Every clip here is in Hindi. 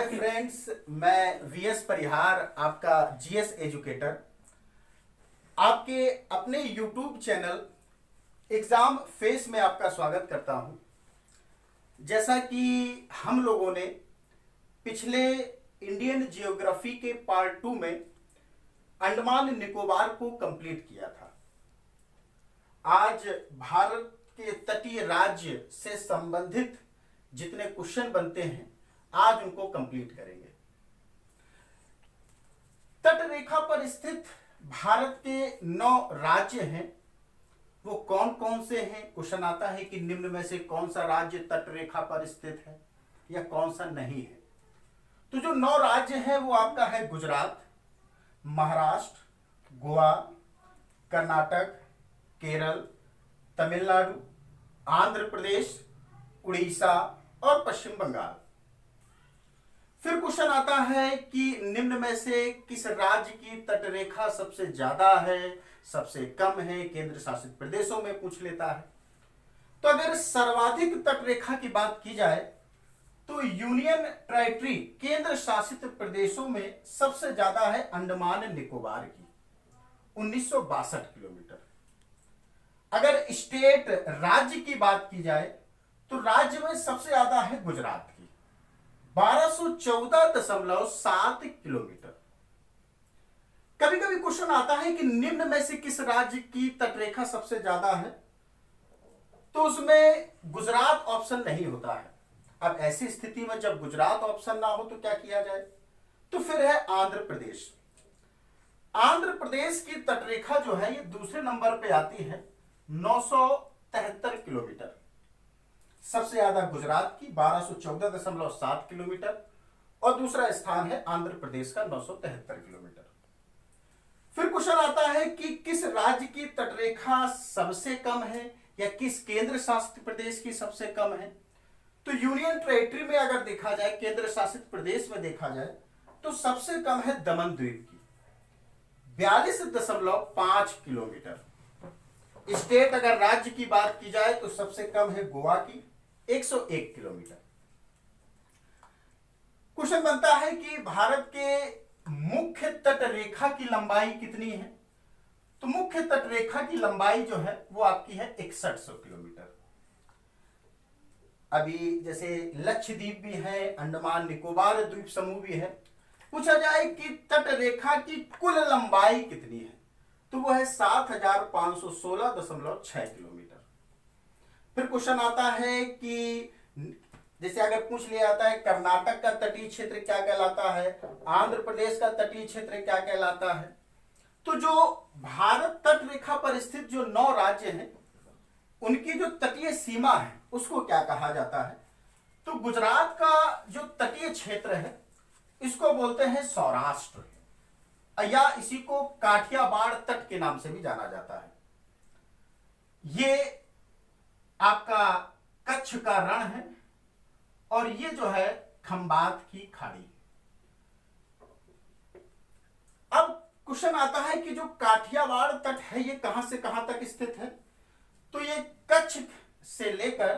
हाय फ्रेंड्स, मैं वीएस परिहार, आपका जीएस एजुकेटर, आपके अपने यूट्यूब चैनल एग्जाम फेस में आपका स्वागत करता हूं। जैसा कि हम लोगों ने पिछले इंडियन जियोग्राफी के पार्ट 2 में अंडमान निकोबार को कंप्लीट किया था। आज भारत के तटीय राज्य से संबंधित जितने क्वेश्चन बनते हैं आज उनको कंप्लीट करेंगे। तट रेखा पर स्थित भारत के 9 राज्य हैं, वो कौन कौन से हैं। क्वेश्चन आता है कि निम्न में से कौन सा राज्य तट रेखा पर स्थित है या कौन सा नहीं है। तो जो 9 राज्य हैं वो आपका है गुजरात, महाराष्ट्र, गोवा, कर्नाटक, केरल, तमिलनाडु, आंध्र प्रदेश, उड़ीसा और पश्चिम बंगाल। फिर क्वेश्चन आता है कि निम्न में से किस राज्य की तटरेखा सबसे ज्यादा है, सबसे कम है। केंद्र शासित प्रदेशों में पूछ लेता है। तो अगर सर्वाधिक तटरेखा की बात की जाए तो यूनियन टेरिटरी केंद्र शासित प्रदेशों में सबसे ज्यादा है अंडमान निकोबार की 1962 किलोमीटर। अगर स्टेट राज्य की बात की जाए तो राज्य में सबसे ज्यादा है गुजरात की 1214.7 किलोमीटर। कभी कभी क्वेश्चन आता है कि निम्न में से किस राज्य की तटरेखा सबसे ज्यादा है, तो उसमें गुजरात ऑप्शन नहीं होता है। अब ऐसी स्थिति में जब गुजरात ऑप्शन ना हो तो क्या किया जाए, तो फिर है आंध्र प्रदेश। आंध्र प्रदेश की तटरेखा जो है ये दूसरे नंबर पे आती है 973 किलोमीटर। सबसे ज्यादा गुजरात की 1214.7 किलोमीटर और दूसरा स्थान है आंध्र प्रदेश का 973 किलोमीटर। फिर क्वेश्चन आता है कि किस राज्य की तटरेखा सबसे कम है या किस केंद्र शासित प्रदेश की सबसे कम है। तो यूनियन टेरिटरी में अगर देखा जाए, केंद्र शासित प्रदेश में देखा जाए तो सबसे कम है दमन द्वीप की 42.5 किलोमीटर। स्टेट अगर राज्य की बात की जाए तो सबसे कम है गोवा की 101 किलोमीटर। क्वेश्चन बनता है कि भारत के मुख्य तट रेखा की लंबाई कितनी है। तो मुख्य तट रेखा की लंबाई जो है वो आपकी है 6100 किलोमीटर। अभी जैसे लक्षद्वीप भी है, अंडमान निकोबार द्वीप समूह भी है। पूछा जाए कि तट रेखा की कुल लंबाई कितनी है, तो वो है 7516.6 किलोमीटर। फिर क्वेश्चन आता है कि जैसे अगर पूछ लिया जाता है कर्नाटक का तटीय क्षेत्र क्या कहलाता है, आंध्र प्रदेश का तटीय क्षेत्र क्या कहलाता है। तो जो भारत तट रेखा पर स्थित जो 9 राज्य हैं उनकी जो तटीय सीमा है उसको क्या कहा जाता है। तो गुजरात का जो तटीय क्षेत्र है इसको बोलते हैं सौराष्ट्र, या इसी को काठियावाड़ तट के नाम से भी जाना जाता है। ये आपका कच्छ का रण है और ये जो है खंबात की खाड़ी। अब क्वेश्चन आता है कि जो काठियावाड़ तट है ये कहां से कहां तक स्थित है। तो ये कच्छ से लेकर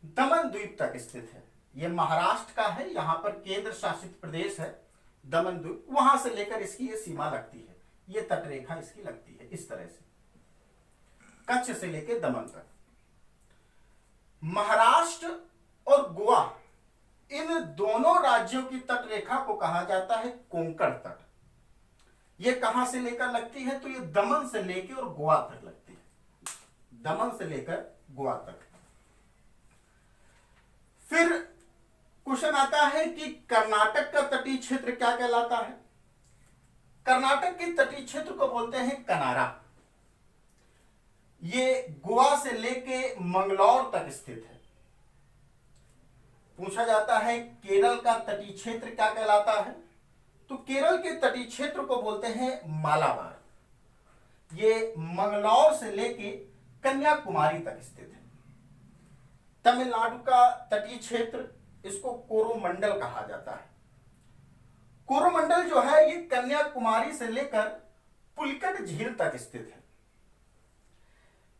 दमन द्वीप तक स्थित है। ये महाराष्ट्र का है, यहां पर केंद्र शासित प्रदेश है दमन द्वीप, वहां से लेकर इसकी ये सीमा लगती है, ये तटरेखा इसकी लगती है इस तरह से, कच्छ से लेकर दमन तक। महाराष्ट्र और गोवा इन दोनों राज्यों की तटरेखा को कहा जाता है कोंकण तट। ये कहां से लेकर लगती है, तो ये दमन से लेकर और गोवा तक लगती है, दमन से लेकर गोवा तक। फिर क्वेश्चन आता है कि कर्नाटक का तटीय क्षेत्र क्या कहलाता है। कर्नाटक के तटीय क्षेत्र को बोलते हैं कनारा। ये गोवा से लेके मंगलौर तक स्थित है। पूछा जाता है केरल का तटीय क्षेत्र क्या कहलाता है। तो केरल के तटीय क्षेत्र को बोलते हैं मालाबार। ये मंगलौर से लेके कन्याकुमारी तक स्थित है। तमिलनाडु का तटीय क्षेत्र इसको कोरोमंडल कहा जाता है। कोरोमंडल जो है ये कन्याकुमारी से लेकर पुलिकट झील तक स्थित है।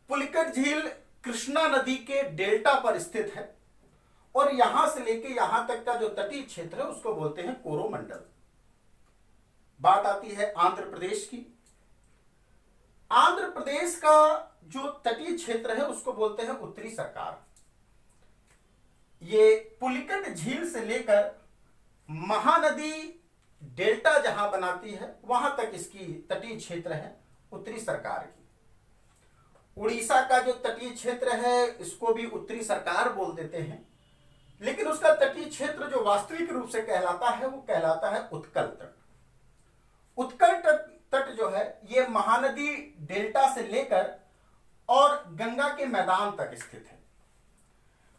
पुलिकट झील कृष्णा नदी के डेल्टा पर स्थित है और यहां से लेके यहां तक का जो तटीय क्षेत्र है उसको बोलते हैं कोरोमंडल। बात आती है आंध्र प्रदेश की। आंध्र प्रदेश का जो तटीय क्षेत्र है उसको बोलते हैं उत्तरी सरकार। ये पुलिकट झील से लेकर महानदी डेल्टा जहां बनाती है वहां तक इसकी तटीय क्षेत्र है उत्तरी सरकार की। उड़ीसा का जो तटीय क्षेत्र है इसको भी उत्तरी सरकार बोल देते हैं, लेकिन उसका तटीय क्षेत्र जो वास्तविक रूप से कहलाता है वो कहलाता है उत्कल तट। उत्कल तट जो है ये महानदी डेल्टा से लेकर और गंगा के मैदान तक स्थित है।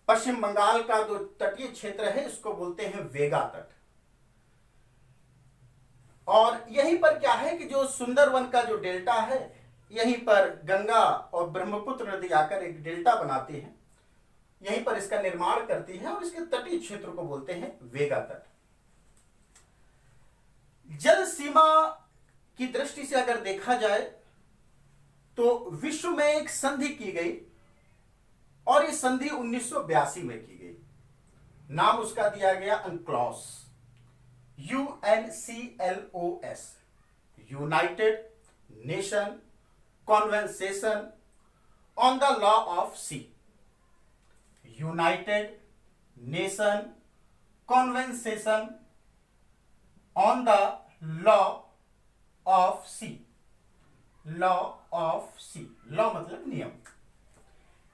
पश्चिम बंगाल का जो तटीय क्षेत्र है इसको बोलते हैं वेगा तट। और यहीं पर क्या है कि जो सुंदरवन का जो डेल्टा है यहीं पर गंगा और ब्रह्मपुत्र नदी आकर एक डेल्टा बनाती है, यहीं पर इसका निर्माण करती है और इसके तटीय क्षेत्र को बोलते हैं वेगा तट। जल सीमा की दृष्टि से अगर देखा जाए तो विश्व में एक संधि की गई और ये संधि 1982 में की गई। नाम उसका दिया गया UNCLOS, UNCLOS, United Nation convention on the law of sea. United Nation convention on the law of sea. Law of sea, law मतलब नियम।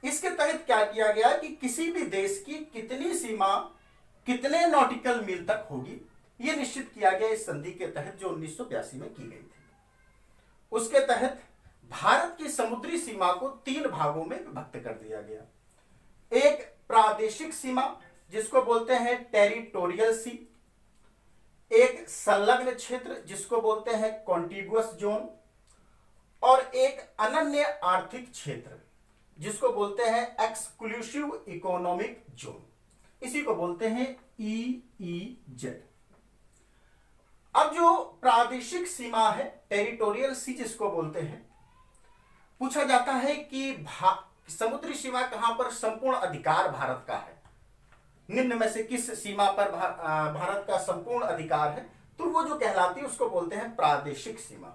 इसके तहत क्या किया गया कि किसी भी देश की कितनी सीमा कितने नॉटिकल मील तक होगी यह निश्चित किया गया इस संधि के तहत जो 1982 में की गई थी। उसके तहत भारत की समुद्री सीमा को 3 भागों में विभक्त कर दिया गया। एक प्रादेशिक सीमा जिसको बोलते हैं टेरिटोरियल सी, एक संलग्न क्षेत्र जिसको बोलते हैं कॉन्टिगुअस जोन, और एक अनन्य आर्थिक क्षेत्र जिसको बोलते हैं एक्सक्लूसिव इकोनॉमिक जोन, इसी को बोलते हैं EEZ। अब जो प्रादेशिक सीमा है टेरिटोरियल सी जिसको बोलते हैं, पूछा जाता है कि समुद्री सीमा कहां पर संपूर्ण अधिकार भारत का है, निम्न में से किस सीमा पर भारत का संपूर्ण अधिकार है, तो वो जो कहलाती है उसको बोलते हैं प्रादेशिक सीमा।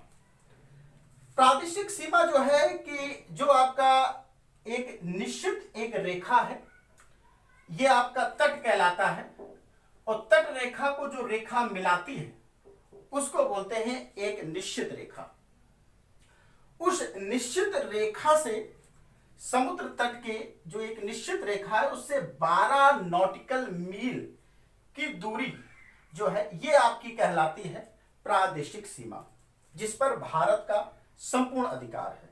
प्रादेशिक सीमा जो है कि जो आपका एक निश्चित एक रेखा है, ये आपका तट कहलाता है, और तट रेखा को जो रेखा मिलाती है उसको बोलते हैं एक निश्चित रेखा। उस निश्चित रेखा से समुद्र तट के जो एक निश्चित रेखा है उससे 12 नॉटिकल मील की दूरी जो है ये आपकी कहलाती है प्रादेशिक सीमा, जिस पर भारत का संपूर्ण अधिकार है।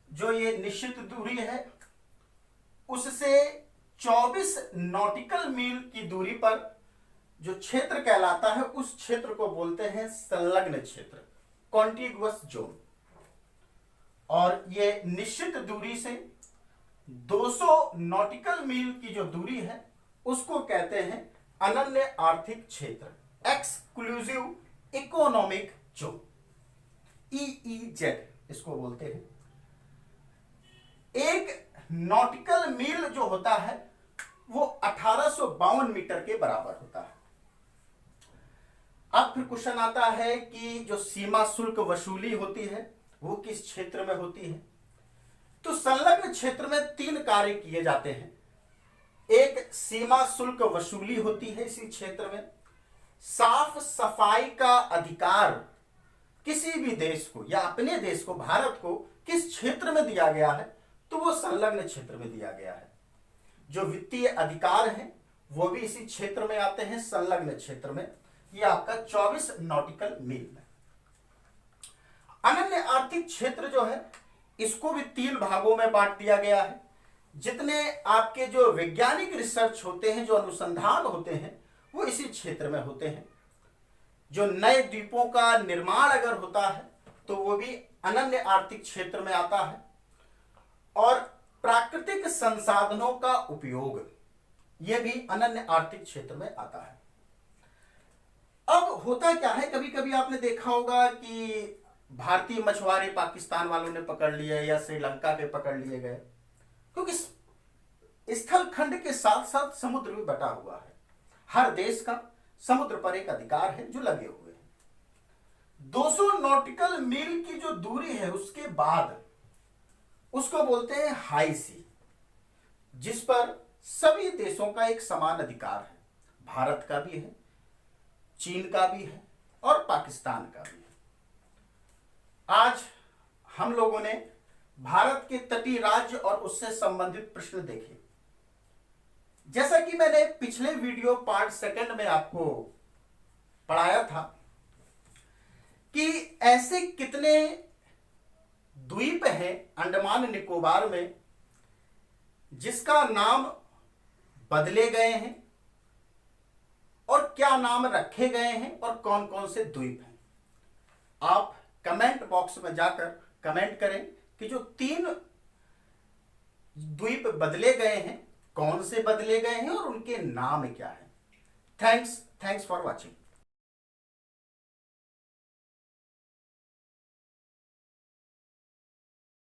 जो ये निश्चित दूरी है उससे 24 नॉटिकल मील की दूरी पर जो क्षेत्र कहलाता है उस क्षेत्र को बोलते हैं संलग्न क्षेत्र, कॉन्टिगुअस जोन। और ये निश्चित दूरी से 200 नॉटिकल मील की जो दूरी है उसको कहते हैं अनन्य आर्थिक क्षेत्र, एक्सक्लूसिव इकोनॉमिक जोन, EEZ इसको बोलते हैं। एक नॉटिकल मील जो होता है वो 1852 मीटर के बराबर होता है। अब फिर क्वेश्चन आता है कि जो सीमा शुल्क वसूली होती है वो किस क्षेत्र में होती है, तो संलग्न क्षेत्र में 3 कार्य किए जाते हैं। एक सीमा शुल्क वसूली होती है इसी क्षेत्र में, साफ सफाई का अधिकार किसी भी देश को या अपने देश को भारत को किस क्षेत्र में दिया गया है तो वो संलग्न क्षेत्र में दिया गया है। जो वित्तीय अधिकार हैं वो भी इसी क्षेत्र में आते हैं संलग्न क्षेत्र में, ये आपका 24 नॉटिकल मील में। अनन्य आर्थिक क्षेत्र जो है इसको भी 3 भागों में बांट दिया गया है। जितने आपके जो वैज्ञानिक रिसर्च होते हैं, जो अनुसंधान होते हैं वो इसी क्षेत्र में होते हैं। जो नए द्वीपों का निर्माण अगर होता है तो वो भी अनन्य आर्थिक क्षेत्र में आता है, और प्राकृतिक संसाधनों का उपयोग यह भी अनन्य आर्थिक क्षेत्र में आता है। अब होता क्या है, कभी कभी आपने देखा होगा कि भारतीय मछुआरे पाकिस्तान वालों ने पकड़ लिए या श्रीलंका के पकड़ लिए गए, क्योंकि स्थल खंड के साथ साथ समुद्र भी बटा हुआ है। हर देश का समुद्र पर एक अधिकार है जो लगे हुए हैं। 200 नॉटिकल मील की जो दूरी है उसके बाद उसको बोलते हैं हाई सी, जिस पर सभी देशों का एक समान अधिकार है। भारत का भी है, चीन का भी है और पाकिस्तान का भी है। आज हम लोगों ने भारत के तटीय राज्य और उससे संबंधित प्रश्न देखे। जैसा कि मैंने पिछले वीडियो पार्ट सेकंड में आपको पढ़ाया था कि ऐसे कितने द्वीप हैं अंडमान निकोबार में जिसका नाम बदले गए हैं और क्या नाम रखे गए हैं और कौन कौन से द्वीप हैं। आप कमेंट बॉक्स में जाकर कमेंट करें कि जो 3 द्वीप बदले गए हैं कौन से बदले गए हैं और उनके नाम क्या हैं। Thanks for watching.